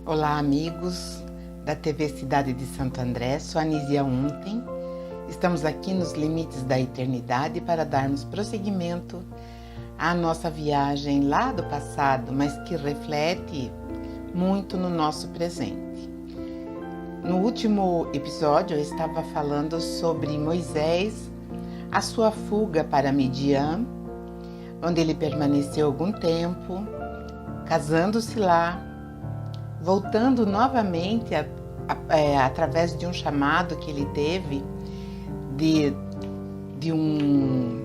Olá, amigos da TV Cidade de Santo André, sou Anísia Unten. Estamos aqui nos limites da eternidade para darmos prosseguimento à nossa viagem lá do passado, mas que reflete muito no nosso presente. No último episódio eu estava falando sobre Moisés, a sua fuga para Midian, onde ele permaneceu algum tempo, casando-se lá, voltando novamente através de um chamado que ele teve de um,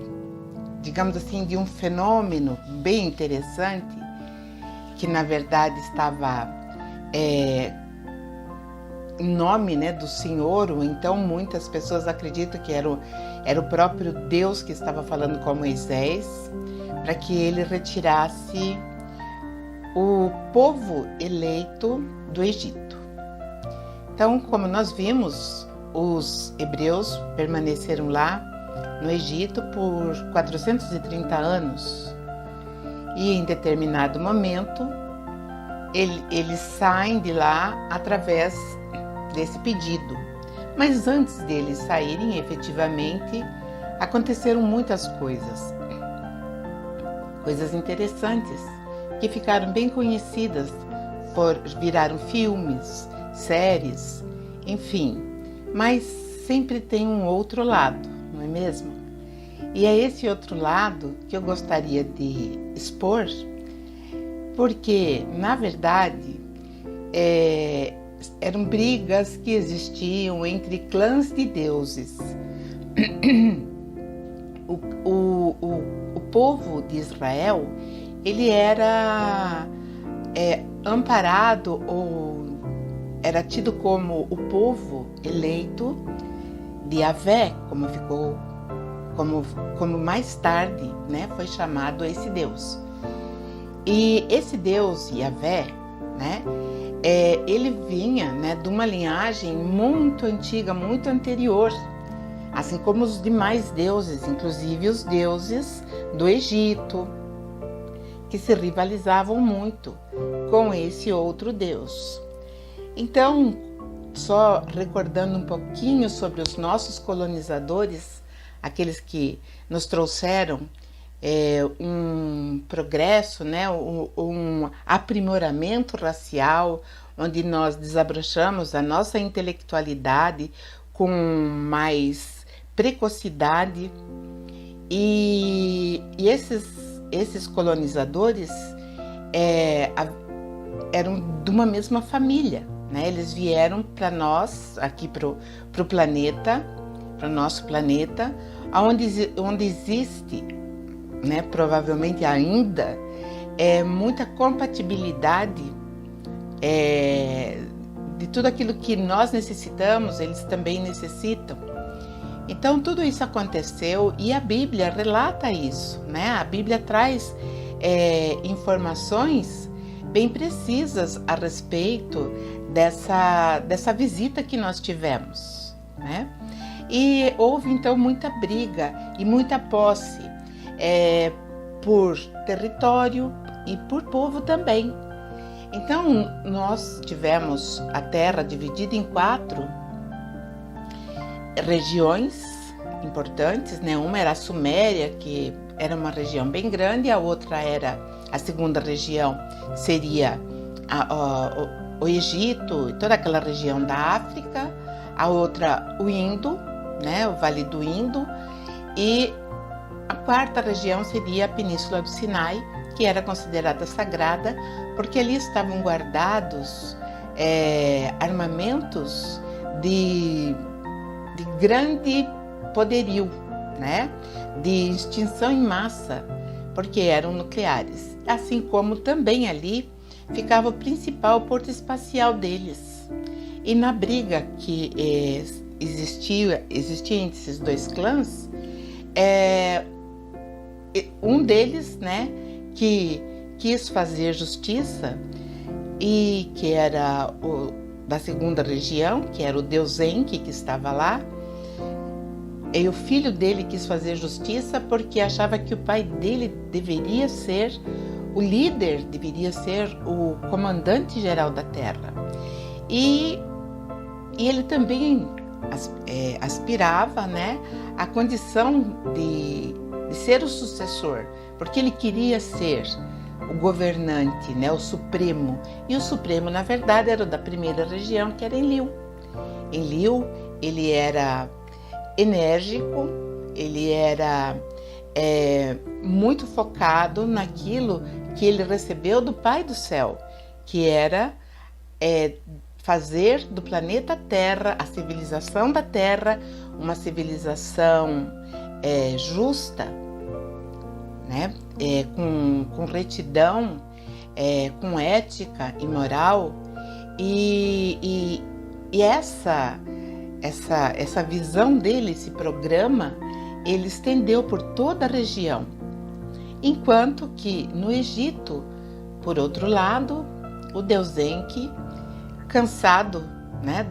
digamos assim, de um fenômeno bem interessante, que na verdade estava em nome, do Senhor, ou então muitas pessoas acreditam que era o próprio Deus que estava falando com Moisés, para que ele retirasse o povo eleito do Egito. Então, como nós vimos, os hebreus permaneceram lá no Egito por 430 anos e em determinado momento eles saem de lá através desse pedido. Mas antes deles saírem, efetivamente, aconteceram muitas coisas interessantes, que ficaram bem conhecidas, viraram filmes, séries, enfim. Mas sempre tem um outro lado, não é mesmo? E é esse outro lado que eu gostaria de expor, porque, na verdade, eram brigas que existiam entre clãs de deuses. O povo de Israel, ele era amparado ou era tido como o povo eleito de Yahvé, como mais tarde, foi chamado esse Deus. E esse Deus Yahvé, ele vinha, de uma linhagem muito antiga, muito anterior, assim como os demais deuses, inclusive os deuses do Egito, que se rivalizavam muito com esse outro Deus. Então, só recordando um pouquinho sobre os nossos colonizadores, aqueles que nos trouxeram um progresso, um aprimoramento racial, onde nós desabrochamos a nossa intelectualidade com mais precocidade, e esses colonizadores eram de uma mesma família, Eles vieram para nós, aqui para o planeta, para o nosso planeta, onde existe, provavelmente ainda, muita compatibilidade de tudo aquilo que nós necessitamos, eles também necessitam. Então, tudo isso aconteceu e a Bíblia relata isso, A Bíblia traz informações bem precisas a respeito dessa visita que nós tivemos, E houve, então, muita briga e muita posse por território e por povo também. Então, nós tivemos a terra dividida em 4 regiões importantes, Uma era a Suméria, que era uma região bem grande, a outra a segunda região seria o Egito, toda aquela região da África, a outra o Indo, o Vale do Indo, e a 4ª região seria a Península do Sinai, que era considerada sagrada, porque ali estavam guardados armamentos de grande poderio, de extinção em massa, porque eram nucleares. Assim como também ali ficava o principal porto espacial deles. E na briga que existia entre esses 2 clãs, um deles, que quis fazer justiça, e que era da segunda região, que era o deus Enki, que estava lá, e o filho dele quis fazer justiça porque achava que o pai dele deveria ser o líder deveria ser o comandante geral da terra. E ele também aspirava, né, à condição de ser o sucessor, porque ele queria ser o governante, né, o supremo. E o supremo, na verdade, era o da primeira região, que era Enlil. Enlil, ele era enérgico, ele era muito focado naquilo que ele recebeu do Pai do Céu, que era fazer do planeta Terra, a civilização da Terra, uma civilização justa, né? Com retidão, com ética e moral. E essa visão dele, esse programa, ele estendeu por toda a região. Enquanto que no Egito, por outro lado, o deus Enki, cansado, né,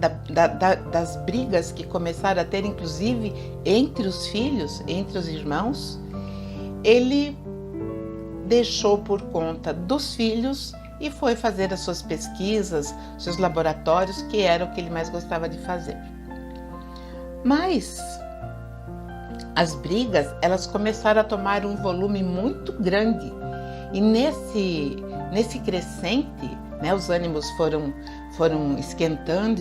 das brigas que começaram a ter, inclusive entre os filhos, entre os irmãos, ele deixou por conta dos filhos e foi fazer as suas pesquisas, seus laboratórios, que era o que ele mais gostava de fazer. Mas as brigas, elas começaram a tomar um volume muito grande, e nesse crescente, né, os ânimos foram esquentando,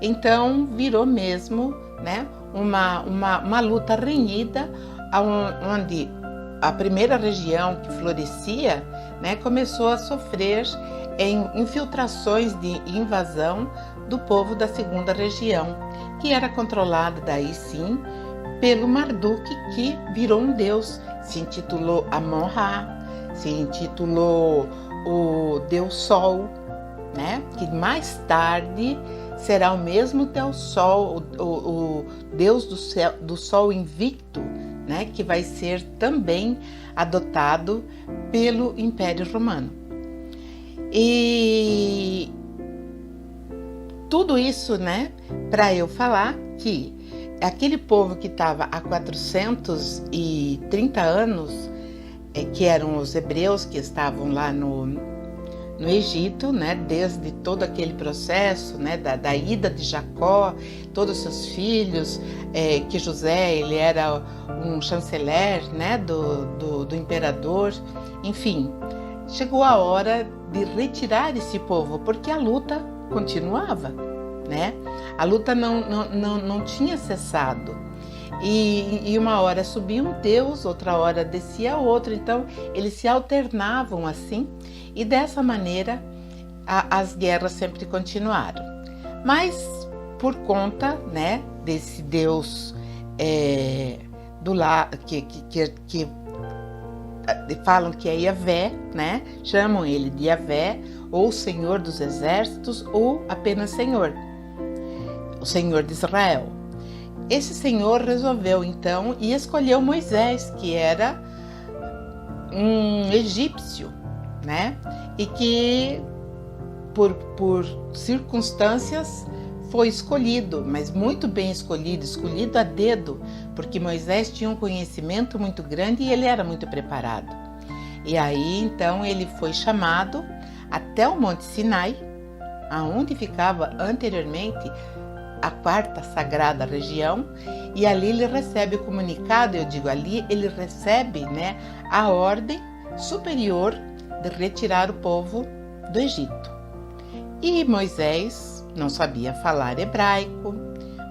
então virou mesmo, né, uma luta renhida, onde a primeira região que florescia, né, começou a sofrer infiltrações de invasão do povo da segunda região, que era controlada daí sim pelo Marduk, que virou um deus, se intitulou Amon-Ra, se intitulou o Deus Sol, né, que mais tarde será o mesmo Deus Sol, o Deus do Sol invicto, né, que vai ser também adotado pelo Império Romano. E tudo isso, né, para eu falar que aquele povo que estava há 430 anos, que eram os hebreus que estavam lá no Egito, né, desde todo aquele processo, né, da ida de Jacó, todos os seus filhos, que José, ele era um chanceler, né, do imperador, enfim, chegou a hora de retirar esse povo, porque a luta continuava, né? A luta não tinha cessado. E uma hora subia um deus, outra hora descia outro, então eles se alternavam assim, e dessa maneira as guerras sempre continuaram. Mas por conta, né, desse deus do lado que falam que é Yahvé, né? Chamam ele de Yahvé, ou Senhor dos Exércitos, ou apenas Senhor, o Senhor de Israel. Esse Senhor resolveu então e escolheu Moisés, que era um egípcio, né? E que por circunstâncias foi escolhido, mas muito bem escolhido a dedo, porque Moisés tinha um conhecimento muito grande e ele era muito preparado. E aí então ele foi chamado até o Monte Sinai, aonde ficava anteriormente a quarta sagrada região, e ali ele recebe o comunicado, ali ele recebe, né, a ordem superior de retirar o povo do Egito. E Moisés não sabia falar hebraico,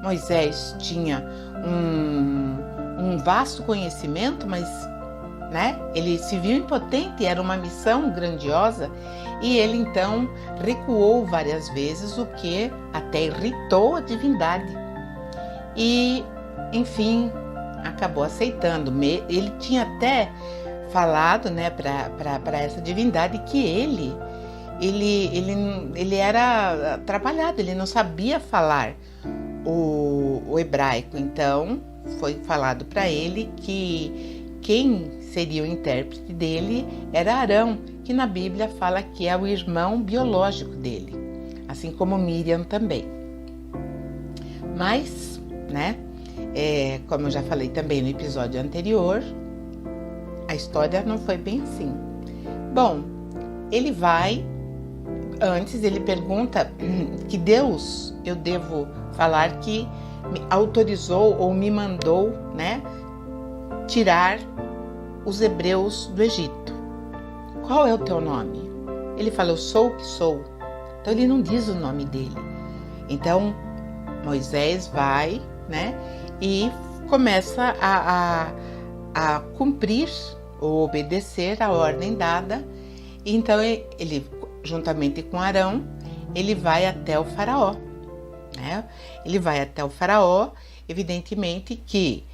Moisés tinha um vasto conhecimento, mas, né, ele se viu impotente, era uma missão grandiosa, e ele então recuou várias vezes, o que até irritou a divindade. E, enfim, acabou aceitando. Ele tinha até falado, né, para essa divindade que ele era atrapalhado, ele não sabia falar o hebraico. Então foi falado para ele que quem seria o intérprete dele era Arão, que na Bíblia fala que é o irmão biológico dele, assim como Miriam também. Mas, né, como eu já falei também no episódio anterior, a história não foi bem assim. Bom, ele vai, antes ele pergunta que Deus, eu devo falar que me autorizou ou me mandou, né, tirar os hebreus do Egito. Qual é o teu nome? Ele fala, eu sou o que sou. Então ele não diz o nome dele. Então Moisés vai, né, e começa a cumprir ou obedecer a ordem dada. Então ele, juntamente com Arão, ele vai até o faraó, né? Ele vai até o faraó, evidentemente que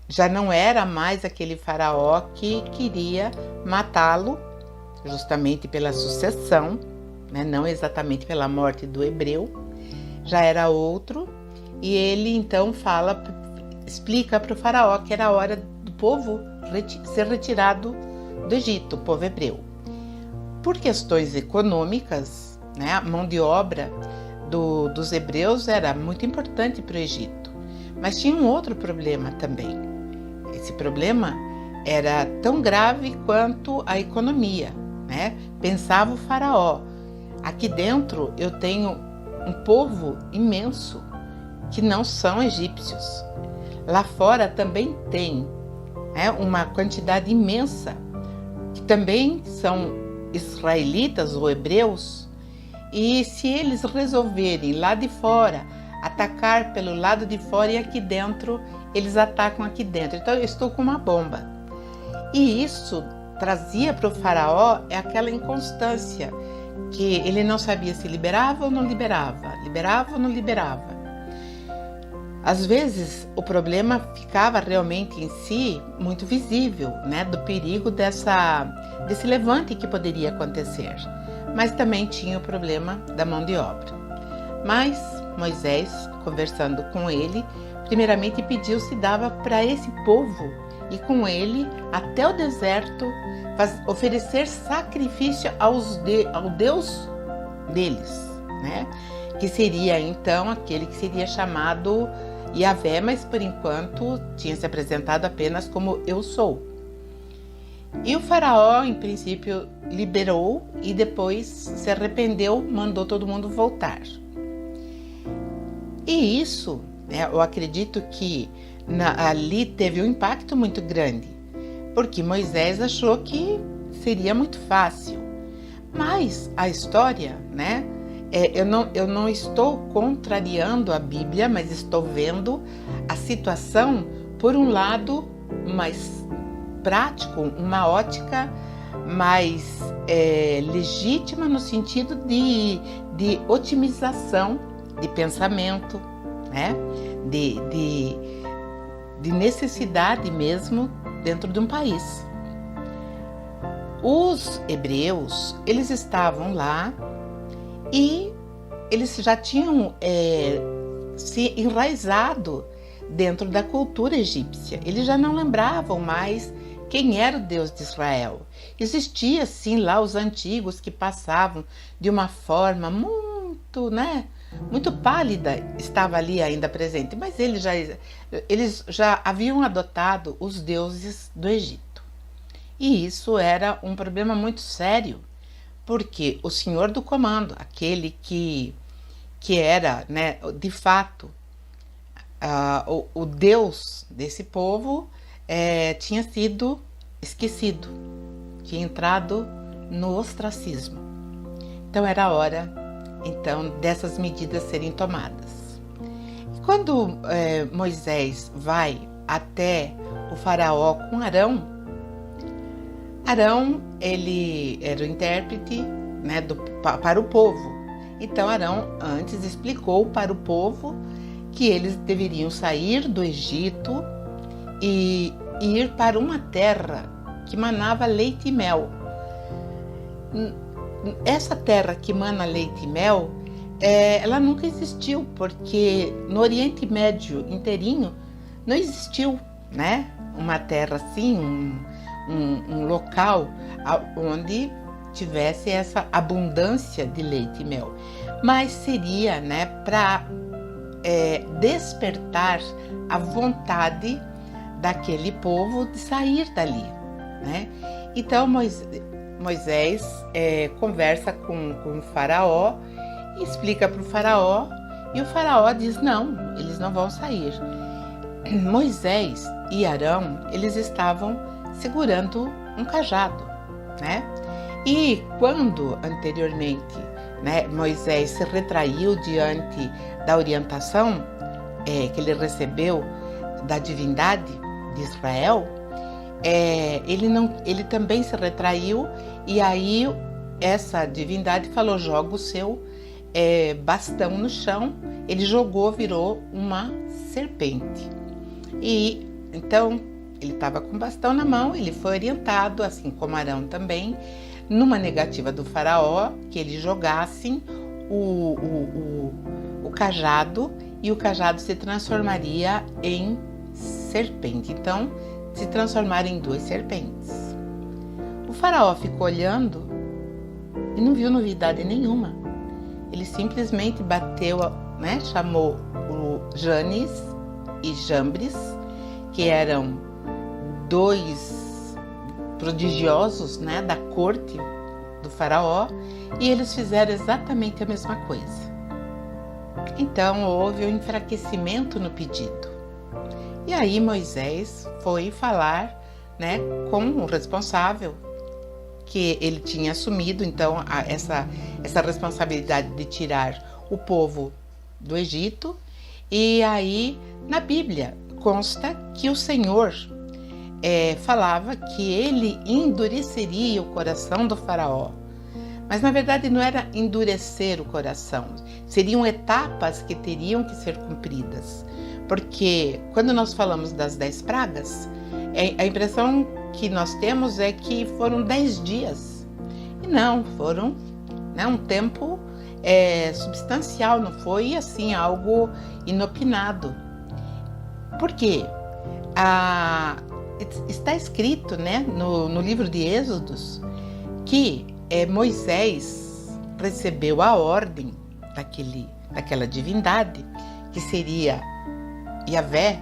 já não era mais aquele faraó que queria matá-lo, justamente pela sucessão, né? Não exatamente pela morte do hebreu, já era outro, e ele então explica para o faraó que era a hora do povo ser retirado do Egito, o povo hebreu. Por questões econômicas, né, a mão de obra dos hebreus era muito importante para o Egito, mas tinha um outro problema também. Esse problema era tão grave quanto a economia, né? Pensava o faraó, aqui dentro eu tenho um povo imenso que não são egípcios. Lá fora também tem, né, uma quantidade imensa que também são israelitas ou hebreus, e se eles resolverem lá de fora atacar pelo lado de fora e aqui dentro, eles atacam aqui dentro. Então eu estou com uma bomba. E isso trazia para o faraó aquela inconstância, que ele não sabia se liberava ou não liberava, liberava ou não liberava. Às vezes o problema ficava realmente em si muito visível, né, do perigo desse levante que poderia acontecer, mas também tinha o problema da mão de obra. Mas Moisés, conversando com ele, primeiramente pediu se dava para esse povo e com ele até o deserto oferecer sacrifício ao Deus deles, né? Que seria então aquele que seria chamado Yahvé, mas por enquanto tinha se apresentado apenas como eu sou. E o faraó, em princípio, liberou e depois se arrependeu, mandou todo mundo voltar. E isso, né, eu acredito que ali teve um impacto muito grande, porque Moisés achou que seria muito fácil. Mas a história, né, eu não estou contrariando a Bíblia, mas estou vendo a situação por um lado mais prático, uma ótica mais legítima no sentido de otimização de pensamento, né? de necessidade mesmo dentro de um país. Os hebreus, eles estavam lá e eles já tinham se enraizado dentro da cultura egípcia. Eles já não lembravam mais quem era o Deus de Israel. Existia sim lá os antigos que passavam de uma forma muito, né, muito pálida, estava ali ainda presente, mas eles já haviam adotado os deuses do Egito. E isso era um problema muito sério, porque o Senhor do comando, aquele que era, né, de fato o Deus desse povo, tinha sido esquecido, tinha entrado no ostracismo. Então era a hora dessas medidas serem tomadas. E quando Moisés vai até o faraó com Arão, ele era o intérprete, né, para o povo. Então Arão antes explicou para o povo que eles deveriam sair do Egito e ir para uma terra que manava leite e mel. Essa terra que mana leite e mel, ela nunca existiu, porque no Oriente Médio inteirinho não existiu, né, uma terra assim, um local onde tivesse essa abundância de leite e mel. Mas seria, né, para despertar a vontade daquele povo de sair dali, né? Então Moisés conversa com o faraó e explica para o faraó, e o faraó diz: não, eles não vão sair. Moisés e Arão, eles estavam segurando um cajado, né? E quando anteriormente, né, Moisés se retraiu diante da orientação que ele recebeu da divindade de Israel, ele também se retraiu, e aí essa divindade falou: joga o seu bastão no chão. Ele jogou, virou uma serpente. E então ele estava com o bastão na mão, ele foi orientado, assim como Arão também, numa negativa do faraó, que eles jogassem o cajado, e o cajado se transformaria em serpente. Então, se transformaram em 2 serpentes. O faraó ficou olhando e não viu novidade nenhuma. Ele simplesmente bateu, né, chamou o Janes e Jambres, que eram 2 prodigiosos, né, da corte do faraó, e eles fizeram exatamente a mesma coisa. Então houve um enfraquecimento no pedido. E aí Moisés foi falar, né, com o responsável, que ele tinha assumido então essa responsabilidade de tirar o povo do Egito. E aí na Bíblia consta que o Senhor falava que ele endureceria o coração do faraó. Mas na verdade não era endurecer o coração, seriam etapas que teriam que ser cumpridas. Porque quando nós falamos das 10 pragas, a impressão que nós temos é que foram 10 dias. E não, foram, né, um tempo substancial, não foi assim algo inopinado. Por quê? Está escrito, né, no livro de Êxodos que Moisés recebeu a ordem daquela divindade, que seria Yahvé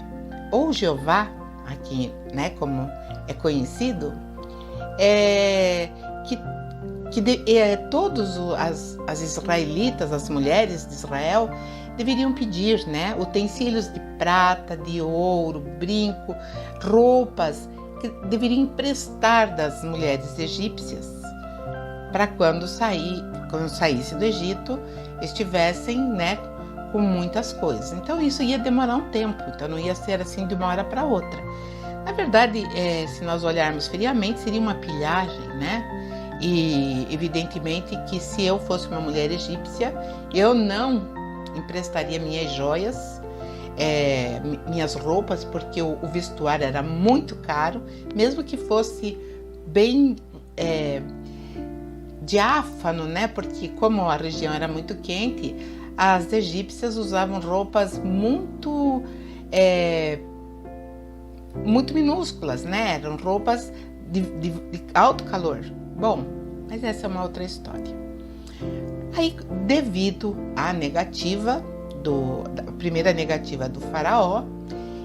ou Jeová, aqui, né, como é conhecido, todos as israelitas, as mulheres de Israel, deveriam pedir, né, utensílios de prata, de ouro, brinco, roupas que deveriam emprestar das mulheres egípcias, para quando saísse do Egito, estivessem, né, com muitas coisas. Então isso ia demorar um tempo, então não ia ser assim de uma hora para outra. Na verdade, se nós olharmos friamente, seria uma pilhagem, né? E evidentemente que se eu fosse uma mulher egípcia, eu não emprestaria minhas joias, minhas roupas, porque o vestuário era muito caro, mesmo que fosse bem diáfano, né? Porque como a região era muito quente, as egípcias usavam roupas muito minúsculas, né? Eram roupas de alto calor. Bom, mas essa é uma outra história. Aí, devido à negativa da primeira negativa do faraó,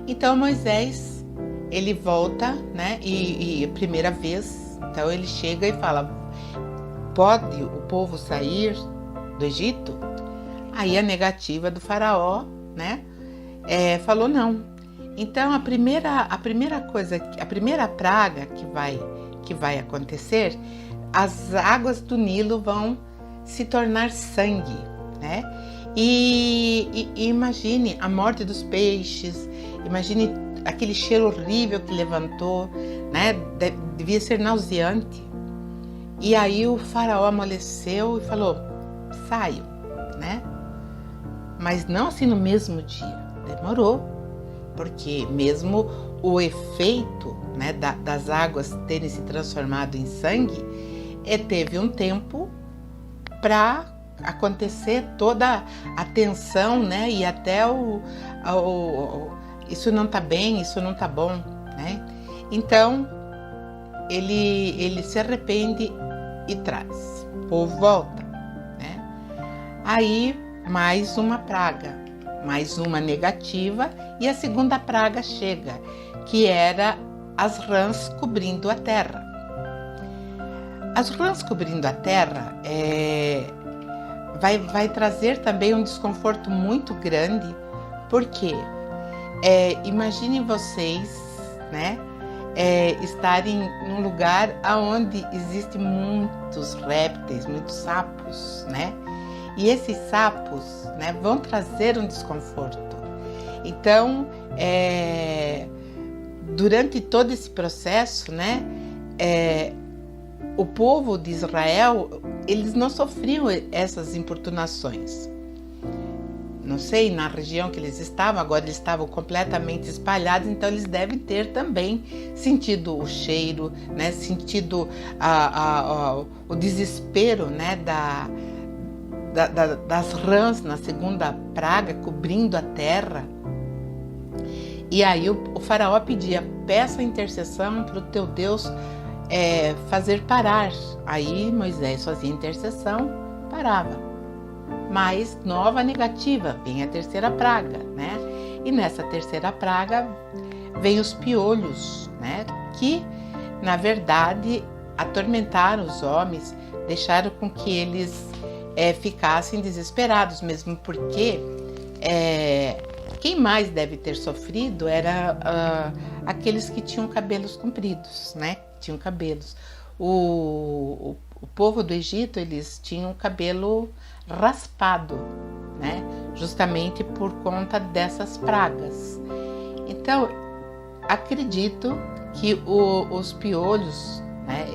então Moisés, ele volta, né? E a primeira vez, então ele chega e fala: pode o povo sair do Egito? Aí a negativa do faraó, né, falou não. Então a primeira praga que vai acontecer, as águas do Nilo vão se tornar sangue, né? E imagine a morte dos peixes, imagine aquele cheiro horrível que levantou, né? Devia ser nauseante. E aí o faraó amoleceu e falou: saio, né? Mas não assim no mesmo dia, demorou, porque mesmo o efeito, né, das águas terem se transformado em sangue, teve um tempo para acontecer toda a tensão, né, e até isso não tá bem, isso não tá bom, né? Então ele se arrepende e traz, o povo volta, né? Aí mais uma praga, mais uma negativa, e a segunda praga chega, que era as rãs cobrindo a terra. As rãs cobrindo a terra vai trazer também um desconforto muito grande, porque imaginem vocês, né, estarem num lugar onde existem muitos répteis, muitos sapos, né? E esses sapos, né, vão trazer um desconforto. Então, durante todo esse processo, né, o povo de Israel, eles não sofriam essas importunações. Não sei, na região que eles estavam, agora eles estavam completamente espalhados, então eles devem ter também sentido o cheiro, né, sentido o desespero, né, das rãs na segunda praga cobrindo a terra. E aí o faraó pedia: peça a intercessão para o teu Deus fazer parar. Aí Moisés fazia intercessão, parava. Mas nova negativa, vem a terceira praga, né? E nessa terceira praga vem os piolhos, né? Que, na verdade, atormentaram os homens, deixaram com que eles ficassem desesperados, mesmo porque quem mais deve ter sofrido era aqueles que tinham cabelos compridos, né? Tinham cabelos. O povo do Egito, eles tinham cabelo raspado, né? Justamente por conta dessas pragas. Então, acredito que os piolhos, né?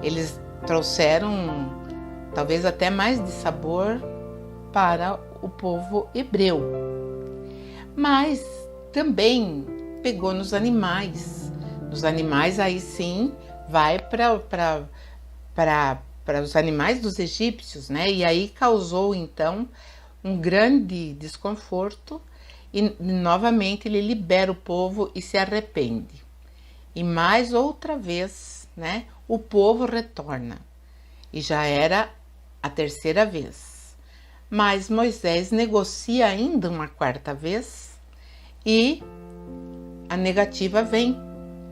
Eles trouxeram talvez até mais de sabor para o povo hebreu. Mas também pegou nos animais. Nos animais, aí sim, vai para os animais dos egípcios, né? E aí causou, então, um grande desconforto e, novamente, ele libera o povo e se arrepende. E mais outra vez, né? O povo retorna. E já era a terceira vez. Mas Moisés negocia ainda uma quarta vez e a negativa vem.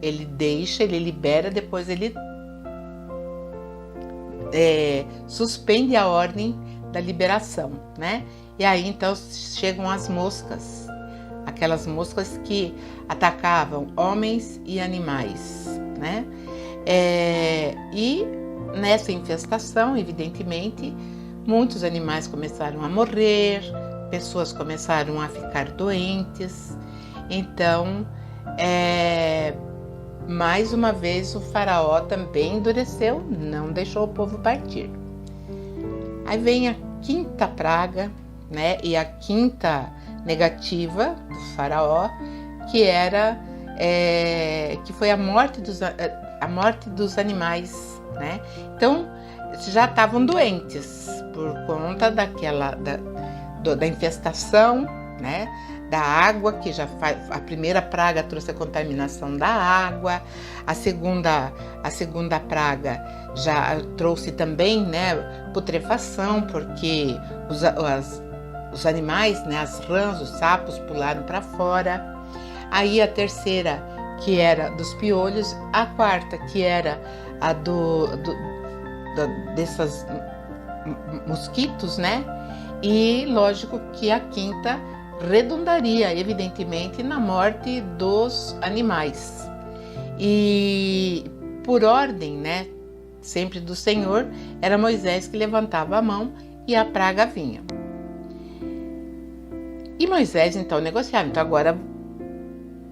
Ele deixa, ele libera, depois ele suspende a ordem da liberação, né? E aí então chegam as moscas, aquelas moscas que atacavam homens e animais, né? E nessa infestação, evidentemente, muitos animais começaram a morrer, pessoas começaram a ficar doentes. Então, mais uma vez o faraó também endureceu, não deixou o povo partir. Aí vem a quinta praga, né? E a quinta negativa do faraó, que foi a morte dos animais, né? Então já estavam doentes por conta da infestação, né? Da água, que já a primeira praga trouxe a contaminação da água, a segunda praga já trouxe também, né, putrefação, porque os animais, né, as rãs, os sapos pularam para fora. Aí a terceira, que era dos piolhos, a quarta, que era a desses mosquitos, né? E lógico que a quinta redundaria, evidentemente, na morte dos animais. E por ordem, né, sempre do Senhor, era Moisés que levantava a mão e a praga vinha. E Moisés então negociava: então agora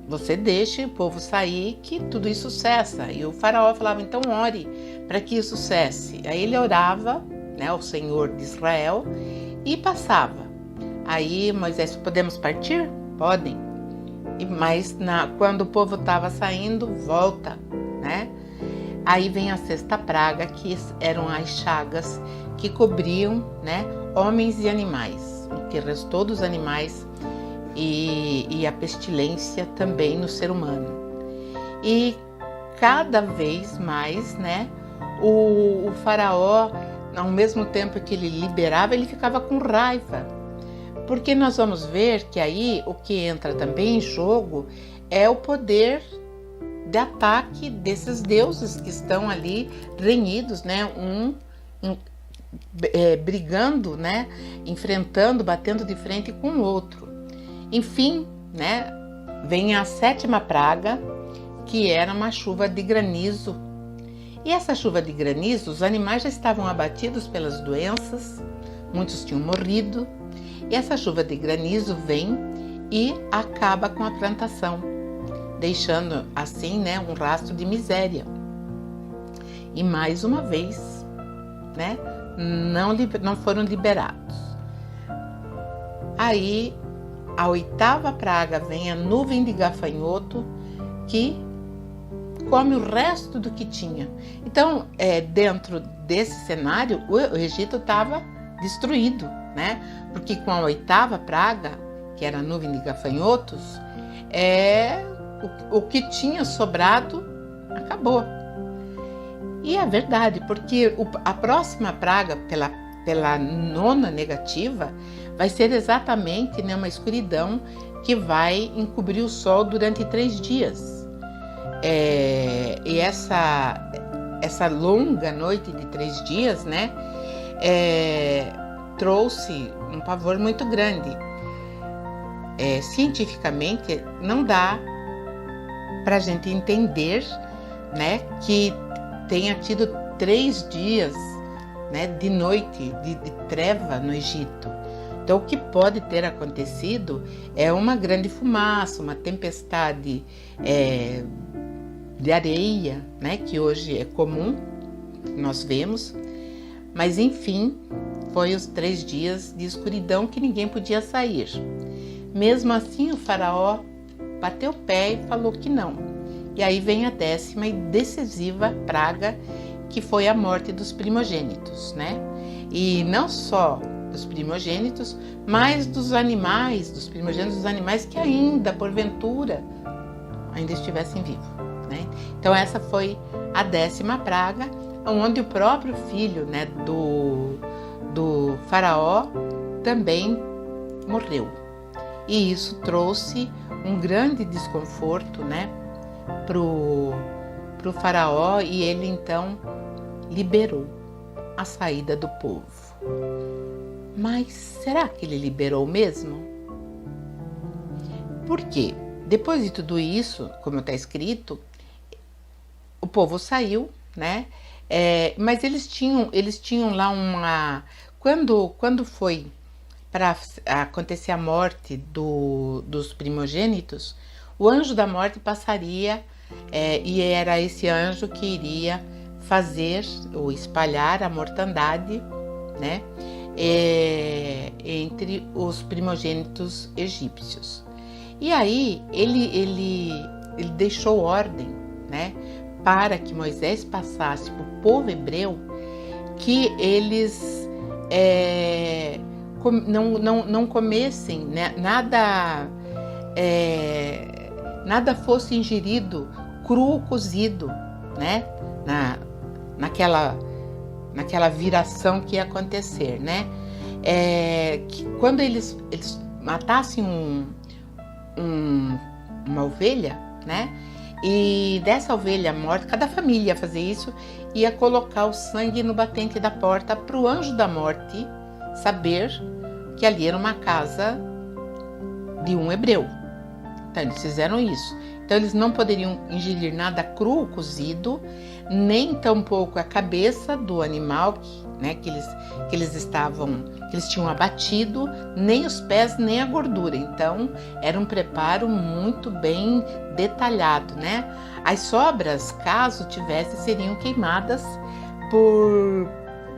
você deixa o povo sair, que tudo isso cessa. E o faraó falava: então ore para que isso cesse. Aí ele orava, né, ao Senhor de Israel, e passava. Aí Moisés: podemos partir? Podem. Mas quando o povo estava saindo, volta, né? Aí vem a sexta praga, que eram as chagas que cobriam, né, homens e animais, o que restou dos animais, e a pestilência também no ser humano. E cada vez mais, né, o faraó, ao mesmo tempo que ele liberava, ele ficava com raiva. Porque nós vamos ver que aí o que entra também em jogo é o poder de ataque desses deuses que estão ali renhidos, né? Brigando, né? Enfrentando, batendo de frente com o outro. Enfim, né? Vem a 7ª praga, que era uma chuva de granizo. E essa chuva de granizo, os animais já estavam abatidos pelas doenças, muitos tinham morrido. E essa chuva de granizo vem e acaba com a plantação, deixando assim, né, um rastro de miséria. E mais uma vez, né, não foram liberados. Aí, a 8ª praga vem a nuvem de gafanhoto, que come o resto do que tinha. Então, dentro desse cenário, o Egito estava destruído, né? Porque com a 8ª praga, que era a nuvem de gafanhotos, o que tinha sobrado acabou. E é verdade, porque a próxima praga, pela 9ª negativa, vai ser exatamente, né, uma escuridão que vai encobrir o sol durante 3 dias. E essa longa noite de 3 dias, né, trouxe um pavor muito grande. Cientificamente, não dá para a gente entender, né, que tenha tido 3 dias, né, de noite, de treva no Egito. Então, o que pode ter acontecido é uma grande fumaça, uma tempestade de areia, né, que hoje é comum, nós vemos, mas enfim, foi os 3 dias de escuridão que ninguém podia sair. Mesmo assim, o faraó bateu o pé e falou que não. E aí vem a 10ª e decisiva praga, que foi a morte dos primogênitos, né? E não só dos primogênitos, mas dos animais, dos primogênitos dos animais que ainda, porventura, ainda estivessem vivos, né? Então essa foi a 10ª praga, onde o próprio filho, né, do faraó também morreu. E isso trouxe um grande desconforto, né, pro faraó, e ele então liberou a saída do povo. Mas será que ele liberou mesmo? Por quê? Depois de tudo isso, como está escrito, o povo saiu, né? Mas eles tinham lá uma... Quando foi para acontecer a morte dos primogênitos, o anjo da morte passaria, e era esse anjo que iria fazer ou espalhar a mortandade, né, entre os primogênitos egípcios. E aí ele deixou ordem, né, para que Moisés passasse para o povo hebreu que eles não comessem, né, nada fosse ingerido cru ou cozido, né, naquela viração que ia acontecer, né, que quando eles matassem uma ovelha, né, e dessa ovelha morta, cada família ia fazer isso, ia colocar o sangue no batente da porta para o anjo da morte saber que ali era uma casa de um hebreu. Então eles fizeram isso. Então eles não poderiam ingerir nada cru ou cozido, nem tampouco a cabeça do animal, né, que eles tinham abatido, nem os pés, nem a gordura. Então era um preparo muito bem detalhado, né? As sobras, caso tivesse, seriam queimadas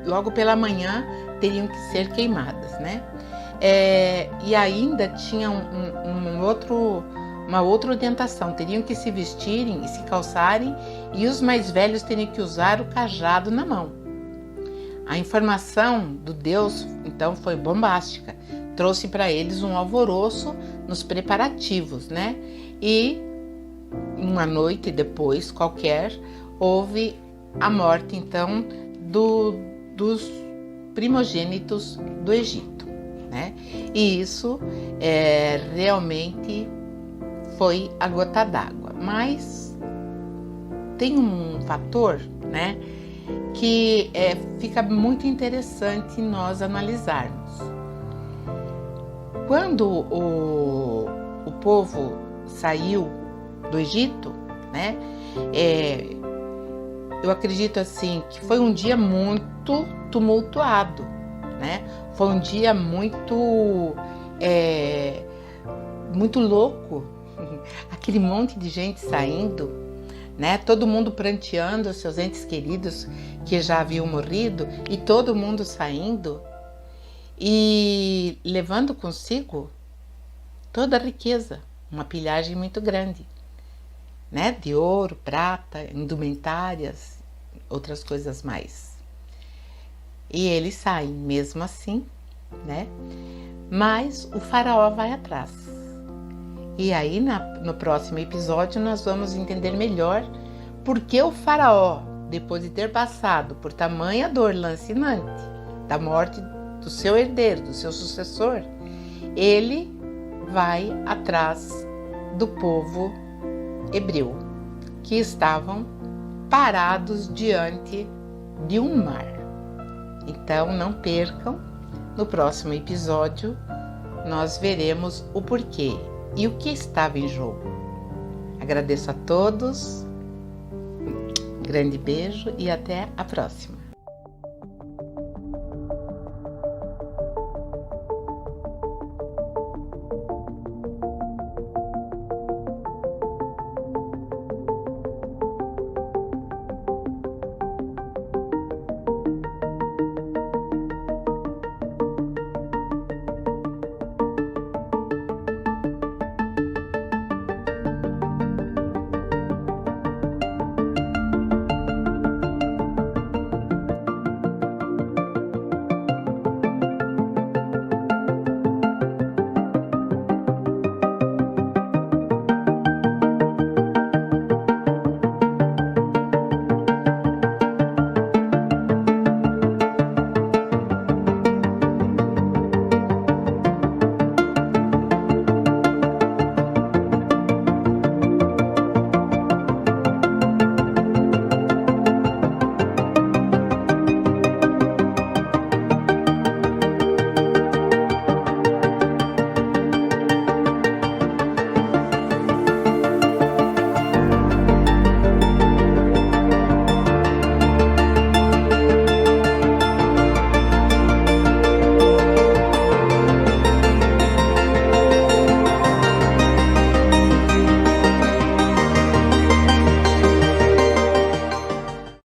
logo pela manhã, teriam que ser queimadas, né? E ainda tinha uma outra orientação, teriam que se vestirem e se calçarem, e os mais velhos teriam que usar o cajado na mão. A informação do Deus, então, foi bombástica, trouxe para eles um alvoroço nos preparativos, né? E uma noite depois, qualquer, houve a morte, então, dos primogênitos do Egito, né? E isso realmente foi a gota d'água. Mas tem um fator, né, que fica muito interessante nós analisarmos. Quando o povo saiu do Egito, né, eu acredito assim que foi um dia muito tumultuado, né? Foi um dia muito louco, aquele monte de gente saindo, né? Todo mundo pranteando os seus entes queridos que já haviam morrido e todo mundo saindo e levando consigo toda a riqueza, uma pilhagem muito grande, né? De ouro, prata, indumentárias, outras coisas mais. E eles saem mesmo assim, né? Mas o faraó vai atrás. E aí no próximo episódio nós vamos entender melhor por que o faraó, depois de ter passado por tamanha dor lancinante da morte do seu herdeiro, do seu sucessor, ele vai atrás do povo hebreu, que estavam parados diante de um mar. Então não percam, no próximo episódio nós veremos o porquê e o que estava em jogo. Agradeço a todos, um grande beijo e até a próxima.